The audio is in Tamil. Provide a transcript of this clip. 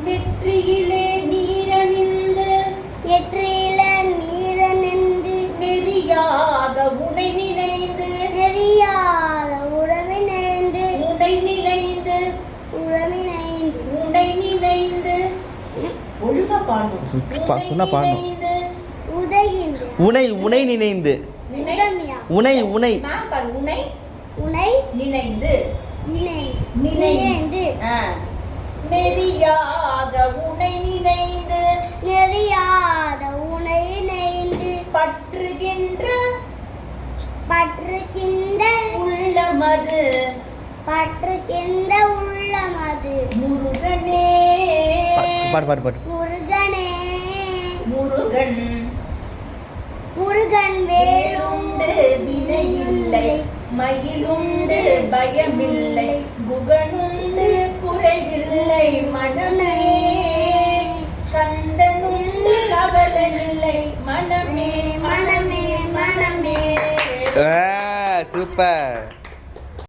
நெற்றியிலே நீரணிந்து நெறியாக உனை நினைந்து உனை நினைந்து ஒழுங்கா பாடணும். சொன்னா பாடணும். உனை நினைந்து உனை நினைந்து நெறியாக உனை நினைந்து பற்றுகின்ற உள்ளமது முருகனே முருகன் வேலுண்டு வினையில்லை மயிலுண்டு பயமில்லை குகனுண்டு குறையில்லை மனமே கந்தனுண்டு கவலையில்லை மனமே சூப்பர்.